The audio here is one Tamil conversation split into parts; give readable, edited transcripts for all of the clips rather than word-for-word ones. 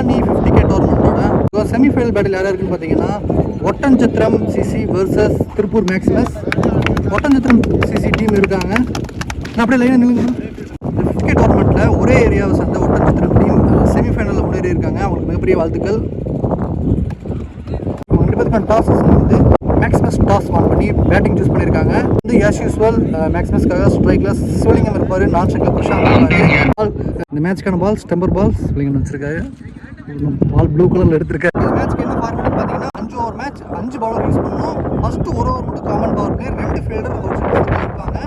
மினி 50K டோர்னமெண்ட்டோட செமிஃபைனல் பேட்டில் யாராக இருக்குன்னு பார்த்தீங்கன்னா Oddanchatram CC versus Tiruppur Maximus. Oddanchatram CC team இருக்காங்க. நான் அப்படியே லைனாக நில்லுங்க. 50K டோர்னமெண்ட்டில் ஒரே ஏரியாவை சேர்ந்த ஒட்டன்சத்திரம் டீம் செமிஃபைனலில் முன்னேறி இருக்காங்க. அவங்களுக்கு மிகப்பெரிய வாழ்த்துக்கள். அவங்க 2 பேருக்கான டாஸஸ் வந்து மேக்ஸிமஸ் டாஸ் ஆன் பண்ணி பேட்டிங் சூஸ் பண்ணியிருக்காங்க. வந்து ஆஸ் யூஸ்வல் மேக்ஸிமஸ்க்காக ஸ்ட்ரைக்கில் சிவலிங்கம் இருப்பார், நான் ஸ்ட்ரைக்கில் பிரசாந்த் இருப்பார். இந்த மேட்ச்க்கான பால்ஸ் டெம்பர் பால்ஸ் சிவலிங்கம் வச்சிருக்காரு. பால் ப்ளூ கலரில் எடுத்திருக்காரு. இந்த மேட்ச்க்கு என்ன ஃபார்மேட் பார்த்தீங்கன்னா 5 ஓவர் மேட்ச், 5 பவுலர் யூஸ் பண்ணணும். ஃபர்ஸ்ட் 1 ஓவர் மட்டும் காமன் பவர் பிளே, 2 ஃபீல்டர் இருப்பாங்க.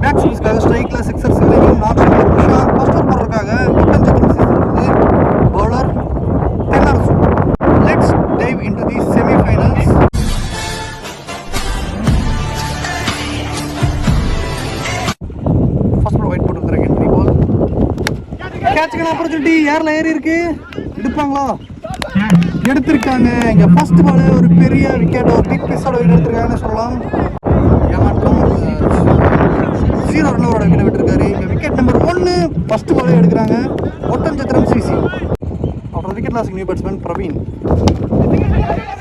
மேக்ஸிமஸ்க்காக ஸ்ட்ரைக்கில் சிக்ஸர் சிவலிங்கம், நான் ஸ்ட்ரைக்கில் பிரசாந்த். ஃபர்ஸ்ட் ஓவர் போடுறதுக்காக Oddanchatram CC bowler Thennarasu. Let's dive into the semifinals. கேட்சுக்கான ஆப்பர்ச்சுனிட்டி யாரில் ஏறி இருக்கு, எடுப்பாங்களா? எடுத்திருக்காங்க. இங்கே ஃபர்ஸ்ட் பால் ஒரு பெரிய விக்கெட், ஒரு பிக் பிஸோட எடுத்திருக்காங்கன்னு சொல்லலாம். ஏமாற்றம் 0 ரன்னோட விக்கெட் விட்டுருக்காரு. இங்கே விக்கெட் நம்பர் 1 ஃபர்ஸ்ட் பாலே எடுக்கிறாங்க ஒட்டன்சத்திரம் சிசி. அப்புறம் விக்கெட் லாஸ்க்கு நியூ பேட்ஸ்மேன் பிரவீன்.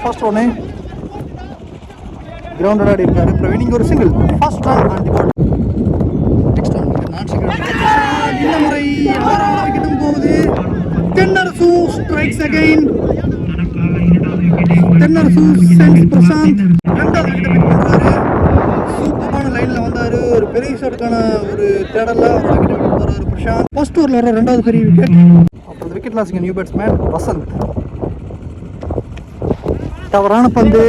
ஃபர்ஸ்ட் ஒன்று கிரவுண்டட் ஆடி இருக்காரு பிரவீன். இங்கே ஒரு single, first run on the ball. Next one நான் இந்த முறை 6வது விக்கெட்டும் போகுது. Thennarasu strikes again. Thennarasu sends Prashanth 2வது விக்கெட்டை பிக் பண்றாரு. சூப்பரான லைன்ல வந்தாரு. ஒரு பெரிய ஷாட்டுக்கான ஒரு தேடல்ல ஒரு விக்கெட் பிக் பண்றாரு பிரசாந்த். ஃபர்ஸ்ட் ஓவர்ல வர 2வது பெரிய விக்கெட். அப்புறம் விக்கெட் லாஸ்க்கு நியூ பேட்ஸ்மேன் வசந்த். தவறான பந்து.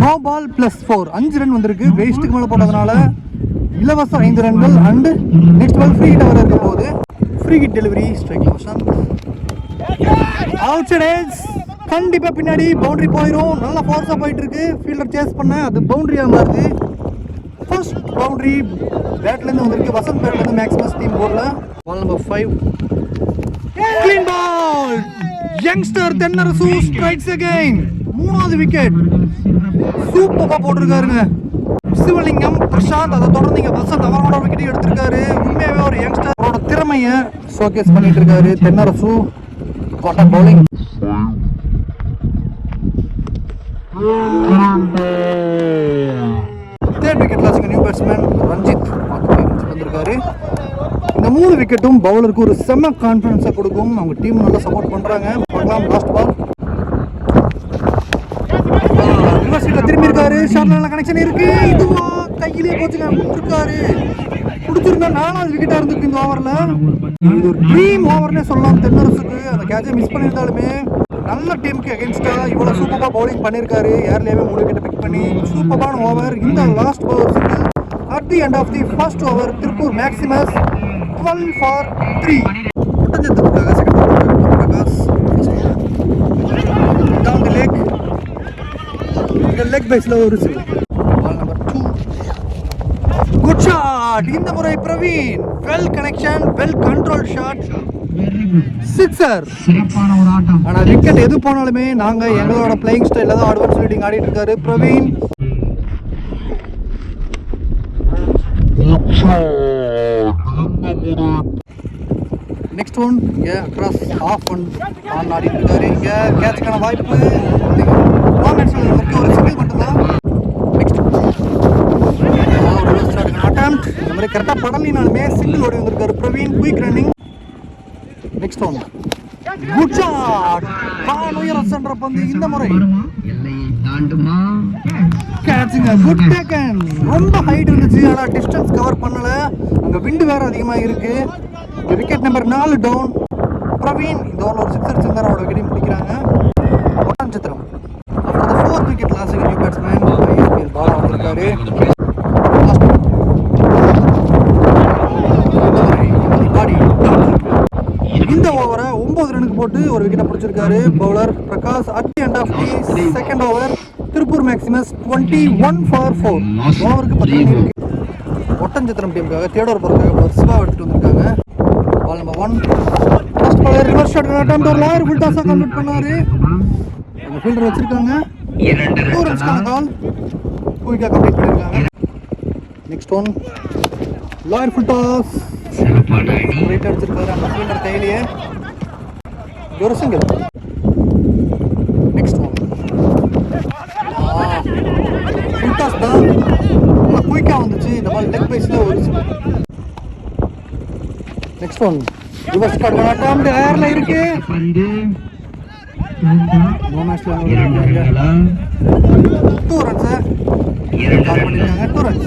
நோ பால் +4, 5 ரன் வந்திருக்கு. வேஸ்ட்டுக்கு மேலே போட்டதுனால இலவச 5 ரன்கள். And next ball free hit இருக்க போகுது. Free hit delivery strike Vasanth. Outside edge. கண்டிப்பாக பின்னாடி பவுண்டரி போயிடும். நல்லா ஃபோர்ஸாக போயிட்டு இருக்கு. ஃபீல்டர் சேஸ் பண்ண அது பவுண்டரியாக மாறுது. ஃபர்ஸ்ட் பவுண்டரி பேட்லேருந்து வந்திருக்கு. வசந்த் பேட்லேருந்து மேக்ஸிமஸ் டீம் போர்டில். Ball number 5 clean ball. Youngster Thennarasu strikes again. 3வது விக்கெட். சூப்பராக போட்டிருக்காருங்க சிவலிங்கம் பிரசாந்த். அதை தொடர்ந்து இங்கே வசந்த் அவரோட விக்கெட் எடுத்திருக்காரு. உண்மையாகவே ஒரு யங்ஸ்டரோட திறமையை ஷோகேஸ் பண்ணிட்டு இருக்காரு Thennarasu. What bowling. Third wicket லாஸ்க்கு நியூ பேட்ஸ்மேன் ரஞ்சித் வந்திருக்காரு. இந்த 3 விக்கெட்டும் பவுலருக்கு ஒரு செம்ம கான்ஃபிடன்ஸை கொடுக்கும். அவங்க டீம் நல்லா சப்போர்ட் பண்ணுறாங்க. பார்க்கலாம். லாஸ்ட் பால் திரும்பி இருக்காரு. ஷார்ட்ல நல்ல கனெக்ஷன் இருக்கு. இதுவா கையிலே போச்சுங்க. இருக்காரு பிடிச்சிருந்தா 4வது விக்கெட்டா இருந்திருக்கு இந்த ஓவர்ல. இது ஒரு ட்ரீம் ஓவர்னே சொல்லலாம் தென்னரசுக்கு. அந்த கேட்சை மிஸ் பண்ணியிருந்தாலுமே நல்ல டீமுக்கு அகேன்ஸ்டா இவ்வளவு சூப்பரா பவுலிங் பண்ணியிருக்காரு. ஏர்லேயே 3 விக்கெட் பிக் பண்ணி சூப்பரான ஓவர். இந்த last over single at the end of the first over. Tiruppur Maximus 12 for 3. ஒட்டன்சத்திரத்துக்காக second over Prakash down the leg. Leg பேஸ்ல ஒரு பால் நம்பர் 2. Good shot. இந்த முறை Praveen well connection, well control shot, sixer. ஆனா விக்கெட் எது போனாலுமே நாங்க எங்களோட பிளேயிங் ஸ்டைல்ல தான் அட்வான்ஸ் ரீடிங் ஆடிட்டு இருக்காரு பிரவீன். நெக்ஸ்ட் ஒன் இங்கே அக்ராஸ் ஆஃப் ஒன் ஆன் ஆடிட்டு இருக்காரு. இங்கே கேட்சுக்கான வாய்ப்பு ஒரு சிங்கிள் மட்டும்தான். Next attempt. இந்த மாதிரி கரெக்டாக படலினாலுமே சிங்கிள் ஓடி வந்திருக்காரு Praveen. Quick running. Next one good shot. உயரம் சென்ற பந்து இந்த முறை கேட்சுங்க. Good taken. ரொம்ப ஹைட் இருந்துச்சு, ஆனால் டிஸ்டன்ஸ் கவர் பண்ணல. அங்கே விண்டு வேற அதிகமாக இருக்கு. Wicket number 4 down. பிரவீன் இந்த ஓவரில் ஒரு சிக்ஸர் சிங்கர் அவரோட விக்கெட்டையும் பிடிக்கிறாங்க. ஒட்டன்சத்திரம். அப்புறம் 4th wicket lost new batsman Bala வந்திருக்காரு. இந்த ஓவரை 9 ரனுக்கு போட்டு ஒரு விக்கெட்டை பிடிச்சிருக்காரு bowler Prakash. At the end of the second over Tiruppur Maximus 21 for 4. ஓவருக்கு 10 ரன் இருக்கு. ஒட்டன்சத்திரம் டீமுக்காக தேடோர் போறதுக்காக ஒரு சிவா எடுத்துட்டு வந்திருக்காங்க. Ball number 1 first ball reverse shot attempt. ஒரு லாயர் ஃபுல் டாஸா கம்ப்ளீட் பண்ணாரு. அந்த ஃபீல்டர் வச்சிருக்காங்க. 2 ரன்ஸ்க்கான கால் குயிக்கா கம்ப்ளீட் பண்ணிருக்காங்க. Next one lower full toss. Right அடிச்சிருக்காரு அந்த ஃபீல்டர் கையிலேயே. ஒரு single. Next one full toss தான், குயிக்காக வந்துச்சு. இந்த பால் லெக் பைஸில் ஒரு single. Next one reverse guard விளையாட்டம் ஏர்ல இருக்கு. நோ மேட்ச்ல 2 ரன்ஸ் கால் பண்ணிருக்காங்க. 2 ரன்ஸ்.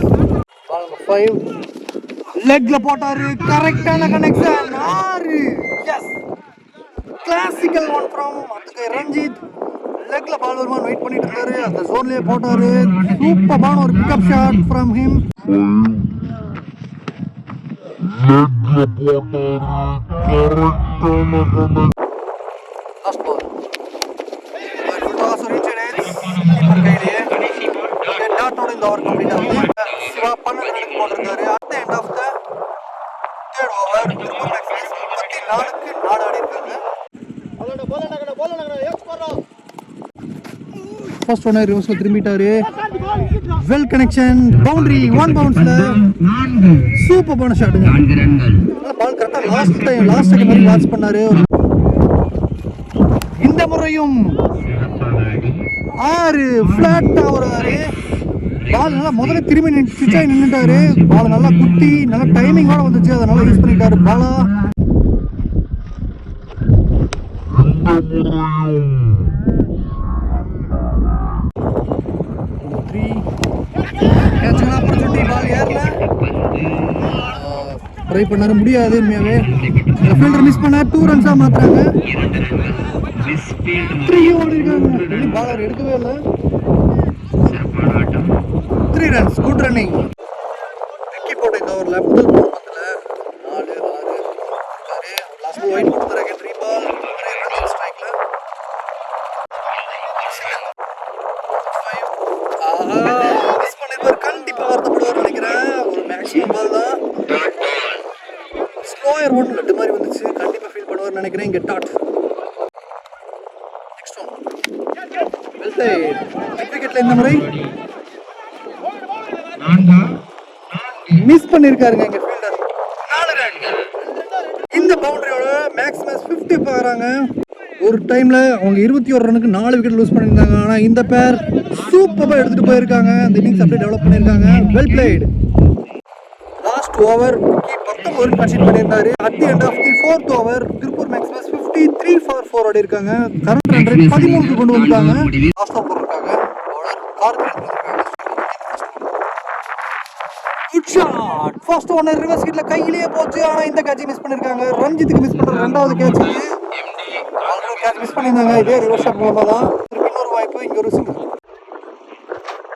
பால் 5 லெக்ல போட்டாரு. கரெக்டான connection 6. Yes classical one from அதுக்கு ரஞ்சித். லெக்ல பால் வருமானு வெயிட் பண்ணிட்டு இருந்தாரு. அந்த ஜோன்லயே போட்டாரு. சூப்பரான ஒரு pickup shot from him. Last ball டாட்டோட இந்த ஓவர் கம்ப்ளீட் ஆகுது. சிவா 12 ரன்னுக்கு போட்டிருக்காரு. At the end of the third over 34க்கு 4 ஆடி இருக்காங்க. ஃபர்ஸ்ட் ஒன் ரிவர்ஸ்ல திரும்பிட்டாரு. வெல் கனெக்ஷன் பவுண்டரி 1 பவுன்ஸ்ல சூப்பர் பான ஷாட்டுங்க. பால் கரெக்டா லாஸ்ட் செகண்ட் மாதிரி வாட்ச் பண்ணாரு. இந்த முறையும் 6 ஃபிளாட்டா வராரு. பால் நல்லா முதல்ல திரும்பி நின்னுட்டாரு. பால் நல்லா குத்தி நல்லா டைமிங்கோட வந்துச்சு. அதை நல்லா யூஸ் பண்ணிட்டாரு பாலா. பால் ஏர்ல ட்ரை பண்ணாரு, முடியாது. உண்மையாவே ஃபீல்டர் மிஸ் பண்ண 2 ரன்ஸா மாத்துறாங்க. 3 ஓடி இருக்காங்க. பாலர் எடுக்கவே இல்லை. 3 ரன்ஸ். Good running. விக்கி போட்ட இந்த ஓவர்ல முதல் பந்துல 4 6 லாஸ்ட் ஒயிட் கொடுத்தாரு. அகைன் 3 பால் ஸ்ட்ரைக்ல 5 மிஸ் பண்ணிருப்பாரு. கண்டிப்பா வருத்தப்படுவார் நினைக்கிறேன். ஒரு மேக்ஸிமம் பால் தான். ஸ்லோயர் ஒன் லட்டு மாதிரி வந்துச்சு. கண்டிப்பா ஃபீல் பண்ணுவார் நினைக்கிறேன். இங்க டாட். Next one well played. விக்கெட்ல இந்த முறை மிஸ் பண்ணிருக்காருங்க எங்க ஃபீல்டர். 4 ரன். இந்த பவுண்டரியோட மேக்ஸிமம் 50 பாக்குறாங்க. ஒரு டைம்ல அவங்க 21 ரனுக்கு 4 விக்கெட் லூஸ் பண்ணிருந்தாங்க. ஆனா இந்த பேர் சூப்பரா எடுத்துட்டு போயிருக்காங்க. இந்த இன்னிங்ஸ் அப்படியே டெவலப் பண்ணிருக்காங்க. Well played. Last over 19 conceded பண்ணிருந்தாரு. At the end of the 4th over Tiruppur maximum 53 for 4 ஆடி இருக்காங்க. கரண்ட் ரன் ரேட் 13க்கு கொண்டு வந்துட்டாங்க. லாஸ்ட் ஓவர் இருக்காங்க. பவுலர் கார்த்திக் இருக்காங்க. Good shot. First one reverse கிட்ல கையிலேயே போச்சு. ஆனா இந்த கேட்ச் மிஸ் பண்ணிருக்காங்க. ரஞ்சித்துக்கு மிஸ் பண்ற இரண்டாவது கேட்ச். ஆல்ரெடி கேட்ச் மிஸ் பண்ணிருந்தாங்க. இதே ரிவர்ஸ் ஷாட் மூலமா தான் இன்னொரு வாய்ப்பு. இங்க ஒரு சிங்கிள்.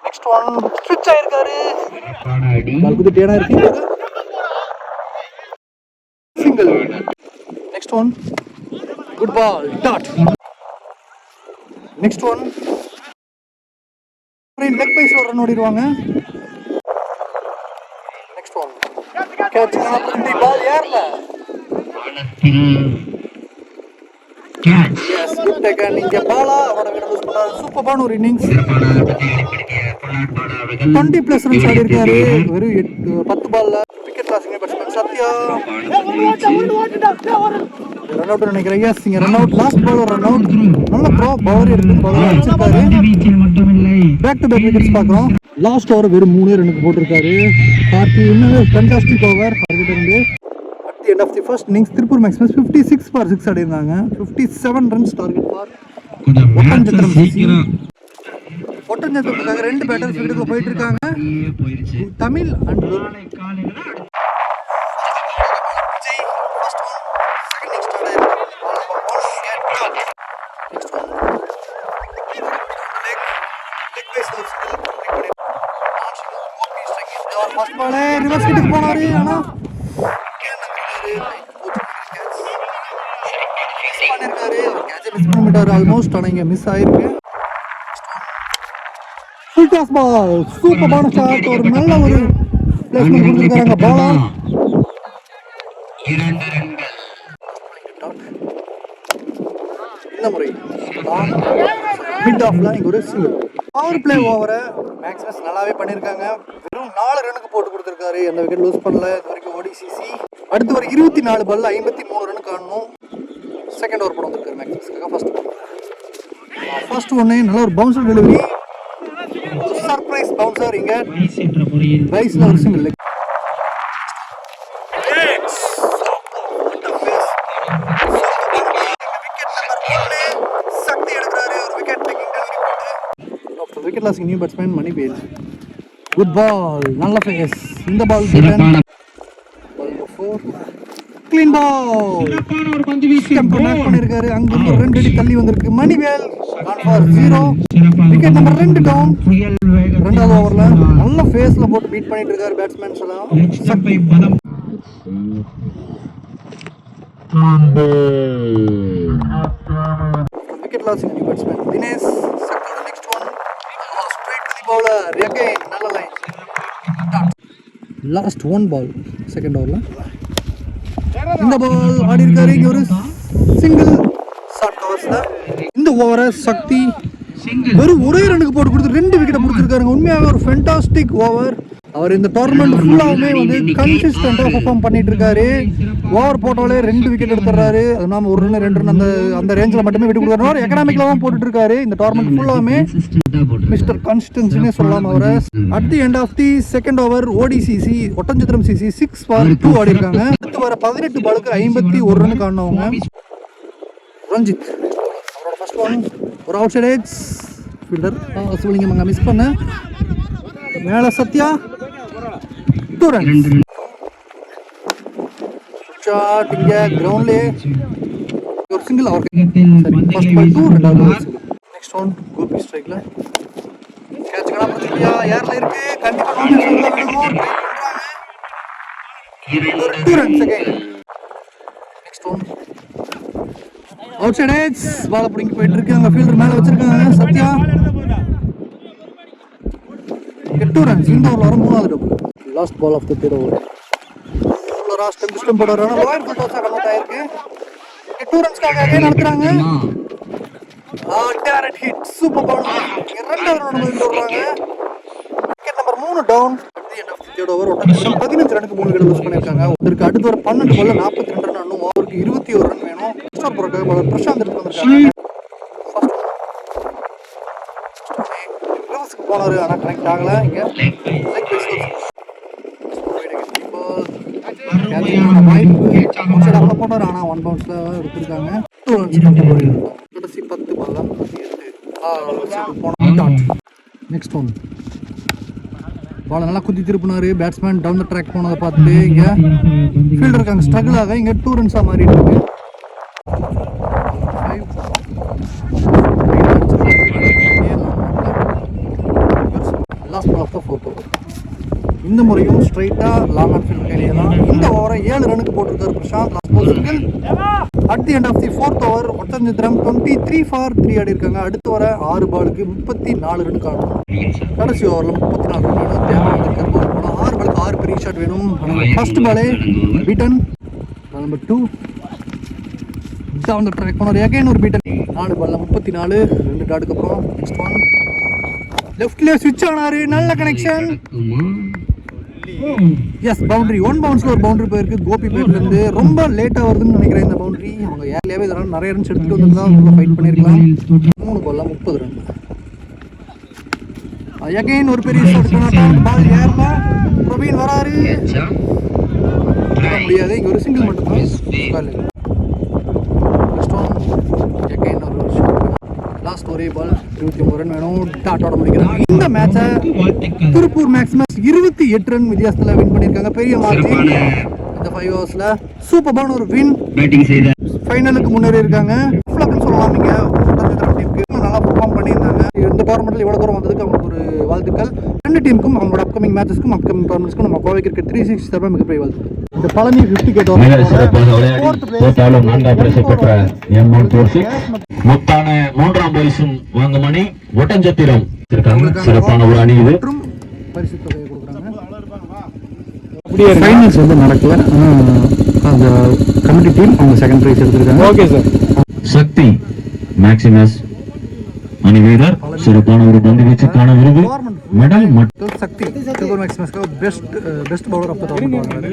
நெக்ஸ்ட் ஒன் ஸ்விட்ச் ஆயிருக்காரு. பால் குதிட்டேனா இருக்கு. Single. Next one good ball dot. Next one leg byes ஒரு ரன் ஓடிடுவாங்க. Next one catch opportunity. Ball ஏர்ல கேட்ச். Yes good take. நீங்க பாலா அவரோட விக்கெட் லூஸ் பண்ணாரு. சூப்பரான ஒரு இன்னிங்ஸ். 20+ ரன்ஸ் ஆடி இருக்காரு. வெறும் 10 பால்ல. Wicket losing batsman Sathya run out நினைக்கிறேன். எஸ் இங்க run out. Last ball run out. நல்ல ப்ரோ பவர் எடுத்து பவர் அடிச்சிருக்காரு. பேக் டு பேக் விக்கெட்ஸ் பார்க்குறோம். லாஸ்ட் ஓவர் வெறும் 3 ரன்னுக்கு போட்டிருக்காரு கார்த்தி. இன்னொரு ஃபேண்டாஸ்டிக் ஓவர் அவர்கிட்ட இருந்து. At the end of the first innings Tiruppur maximum 56 for 6 ஆடி இருந்தாங்க. 57 ரன்ஸ் டார்கெட் ஃபார் ஒட்டஞ்சத்திரம். ஒட்டஞ்சத்திரத்துக்காக 2 பேட்டர்ஸ் விக்கெட்டுக்குள்ள போயிட்டு இருக்காங்க. தமிழ் அண்ட் ஃபர்ஸ்ட் பாலே ரிவர்ஸ் கிட்டுக்கு போனாரு. ஆனா மிஸ் பண்ணிட்டாரு ஆல்மோஸ்ட். ஆனா இங்க மிஸ் ஆயிருக்கு. Full toss ball. சூப்பரான ஷாட். ஒரு நல்ல ஒரு பிளேஸ்மென்ட் கொடுத்திருக்காங்க பாலா. 2 ரன்கள். இந்த முறை மிட் ஆஃப்ல இங்க ஒரு சிங்கிள். பவர் பிளே ஓவரை மேக்ஸிமம் நல்லாவே பண்ணியிருக்காங்க. வெறும் 4 ரன்னுக்கு போட்டு கொடுத்துருக்காரு. எந்த விக்கெட் லூஸ் பண்ணல இது வரைக்கும் ஓடிசிசி. அடுத்து ஒரு 24 பால்ல 53 ரன் காணணும். செகண்ட் ஓவர் போட வந்திருக்காரு மேக்ஸிமஸ்க்காக. ஃபர்ஸ்ட் ஒன்னு நல்ல ஒரு பவுன்சர் டெலிவரி, சர்ப்ரைஸ் பவுன்சர். இங்க ரைஸ்ல ஒரு சிங்கிள் லெக். சக்தி எடுக்கிறாரு, ஒரு விக்கெட் டேக்கிங் டெலிவரி போட்டு wicket lost new batsman Mani பேல். குட் பால், நல்ல ஃபேஸ். இந்த பால் கிளீன் பால், கனெக்ட் பண்ணிருக்காரு. அங்க இருந்து 2 அடி தள்ளி வந்திருக்கு Manivel. On for 0, wicket number 2 down. ரெண்டாவது ஓவர்ல நல்ல ஃபேஸ்ல போட்டு பீட் பண்ணிட்டு இருக்காரு பேட்ஸ்மேன்ஸ் எல்லாம். Wicket loss new batsman Dinesh. Next one straight to the bowler again, நல்ல line. Last one ball second ஓவர்ல இந்த பால் ஆடி இருக்காரு. இங்க ஒரு சிங்கிள் ஷார்ட் கவர்ஸ்ல இந்த ஓவரை சக்தி வெறும் ஒரே ரன்னுக்கு போட்டு கொடுத்து 2 விக்கெட்டை பிடிச்சிருக்காருங்க. உண்மையாகவே ஒரு ஃபென்டாஸ்டிக் ஓவர். அவர் இந்த டோர்னமெண்ட் ஃபுல்லாவுமே வந்து கன்சிஸ்டண்டா பெர்ஃபார்ம் பண்ணிட்டு இருக்காரு. ஓவர் போட்டாலே 2 விக்கெட் எடுத்துறாரு. அது நாம 1 ரன் 2 ரன் அந்த ரேஞ்சில் மட்டுமே விட்டு கொடுக்குறாரு. எக்கனாமிக்ல தான் போட்டுட்டு இருக்காரு. இந்த டோர்னமெண்ட் ஃபுல்லாவுமே மிஸ்டர் கன்சிஸ்டன்சினே சொல்லலாம் அவரை. At the end of the second over ODCC Oddanchatram CC 6 for 2 ஆடி இருக்காங்க. அடுத்து வர 18 பாலுக்கு 51 ரன் காணவங்க. ரஞ்சித் அவரோட ஃபர்ஸ்ட் ஒன் ஒரு அவுட் சைட் எட்ஜ் ஃபீல்டர் சிவலிங்கம் அங்கே மிஸ் பண்ண மேல சத்யா 2 ரன் ஷாட். இங்க கிரவுண்ட்லயே ஒரு சிங்கிள் அவர் ஃபர்ஸ்ட் பால் 2 ரெண்டாவது. நெக்ஸ்ட் ஒன் கோபி ஸ்ட்ரைக்ல கேட்ச் கணா பிரச்சனையா ஏர்ல இருக்கு. கண்டிப்பா நாமினேஷன்ல விடுவோம் ட்ரை பண்றாங்க. 2 runs again. Next one outside edge ball பிடிங்கி போயிட்டு இருக்கு. அங்க ஃபீல்டர் மேல வச்சிருக்காங்க சத்யா. 2 ரன்ஸ். இந்த ஓவர்ல வர மூணாவது double. Last ball of the third over. பவுலரா ஸ்டெம் போடுறாங்க. லோயர் ஃபுல் டாஸா கன்வெர்ட் ஆயிருக்கு. 2 ரன்ஸ்க்காக அகைன் நடத்துறாங்க. Direct hit super ball. இரண்டாவது ரன் வந்து வர்றாங்க. Wicket number 3 down. At the end of the third over 15 ரனுக்கு 3 விக்கெட் லூஸ் பண்ணிருக்காங்க. இதற்கு அடுத்து ஒரு 12 பால்ல 42 ரன் ஆடணும். ஓவருக்கு 21 ரன் வேணும். எக்ஸ்ட்ரா போறதுக்கு பாலர் பிரசாந்த் எடுத்து வந்திருக்காங்க. ஃபர்ஸ்ட் போனாரு ஆனா கனெக்ட் ஆகல. இங்க லெக் பைஸ் போனாரு ஆனா 1 பவுன்ஸ்ல எடுத்திருக்காங்க. 2 ரன்ஸ் கடைசி 10 பால்ல நெக்ஸ்ட் ஒன் பால் நல்லா குத்தி திருப்பினாரு. பேட்ஸ்மேன் டவுன் த ட்ராக் போனதை பார்த்துட்டு இங்க ஃபீல்டர் இருக்காங்க ஸ்ட்ரகிள் ஆக. இங்க 2 ரன்ஸா மாறிட்டு இருக்கு. Last ball of the fourth over. இந்த முறையும் ஸ்ட்ரைட்டா லாங் ஆன் ஃபீல்ட் கையிலே தான். இந்த ஓவரை 7 ரனுக்கு போட்டிருக்காரு Prashanth. Last ball single. At the end of the fourth over Oddanchatram 23 for 3 ஆடி இருக்காங்க. அடுத்து வர 6 பாலுக்கு 34 ரன் காணும். கடைசி ஓவரில் 34 ரன் வேணும். தேவை வந்திருக்காரு. 6 பாலுக்கு 6 பெரிய ஷாட் வேணும். ஃபர்ஸ்ட் பாலே beaten. Number 2 down the track போனார். அகைன் ஒரு பீட்டன். 4 பால்ல 34 2 டாட்டுக்கு அப்புறம் நெக்ஸ்ட் ஒன் லெஃப்ட்ல ஸ்விட்ச் ஆனாரு. நல்ல கனெக்ஷன். S boundary. 1 பவுன்ஸ்ல ஒரு பவுண்டரி போயிருக்கு கோபி பேட்ல இருந்து. ரொம்ப லேட்டா வருதுன்னு நினைக்கிறேன் இந்த பவுண்டரி. அவங்க ஏர்லயே இதெல்லாம் நிறைய ரன்ஸ் எடுத்துட்டு வந்திருந்தா ரொம்ப ஃபைட் பண்ணிருக்கலாம். 3 பால்ல 30 ரன். அகைன் ஒரு பெரிய ஷாட் பண்ணாங்க. பால் ஏர்ல பிரவீன் வராரு. முடியாது. இங்க ஒரு சிங்கிள் மட்டும் தான். நெக்ஸ்ட் ஒன் அகைன் ஒரு ஷாட். லாஸ்ட் ஒரே பால் 21 ரன் வேணும். டாட்டோட முடிக்கிறாங்க. இந்த மேட்சை திருப்பூர் மேக்ஸிமஸ் 28 ரன் வித்தியாசத்துல வின் பண்ணிருக்காங்க. பெரிய மார்ஜின். இந்த 5 ஓவர்ஸ்ல சூப்பரான ஒரு வின். பேட்டிங் செய்த ஃபைனலுக்கு முன்னேறி இருக்காங்க. ஃப்ளக்னு சொல்லலாம். நீங்க நல்லா பெர்ஃபார்ம் பண்ணியிருந்தாங்க. இந்த டோர்னமெண்ட்ல இவ்வளவு தூரம் வந்ததுக்கு அவங்களுக்கு ஒரு வாழ்த்துக்கள். 2 டீமுக்கும் அவங்களோட அப்கமிங் மேட்சஸ்க்கும் அப்கமிங் டோர்னமெண்ட்ஸ்க்கும் நம்ம கோவை கிரிக்கெட் 360 தரப்பா மிகப்பெரிய வாழ்த்துக்கள். இந்த பழனி 50 கேட் போட்டாலும் 4ஆம் பரிசு பெற்ற M146 முத்தான 3ஆம் பரிசும் வாங்குமணி ஒட்டஞ்சத்திரம் சிறப்பான ஒரு அணி இது. பரிசு தொகையை கொடுக்குறாங்க. ஃபைனல்ஸ் வந்து நடக்கல. அந்த கமிட்டி டீம் அவங்க செகண்ட் பிரைஸ் எடுத்திருக்காங்க. Okay sir. சக்தி மேக்ஸிமஸ் அணி வீரர் சிறப்பான ஒரு பந்து வீச்சுக்கான விருது மெடல் மற்றும் சக்தி சிறுபோர் மேக்ஸிமஸ்க்கு best bowler of the tournament வாங்கினாரு.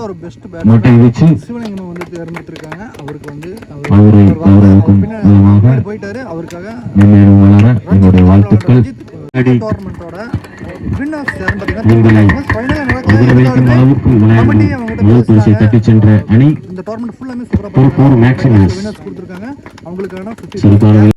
ஒரு பெஸ்ட் மொட்டை பேட்ஸ்மேன் வீச்சு சிவலிங்கம் வந்து தேர்ந்தெடுத்திருக்காங்க. அவருக்கு வந்து அவருக்கும் மூலமாக போயிட்டாரு. அவருக்காக மென்மேலும் வளர என்னுடைய வாழ்த்துக்கள். டோர்னமெண்டோட வின்னர்ஸ் யாருன்னு உங்களை பார்த்தீங்கன்னா அதிர வைக்கும் அளவுக்கு விளையாடும் முதல் பரிசை தட்டி சென்ற அணி இந்த டோர்னமெண்ட் ஃபுல்லாமே சூப்பரா திருப்பூர் மேக்ஸிமஸ் வின்னர்ஸ் கொடுத்திருக்காங்க. அவங்களுக்கான 50 சிறுபான்மை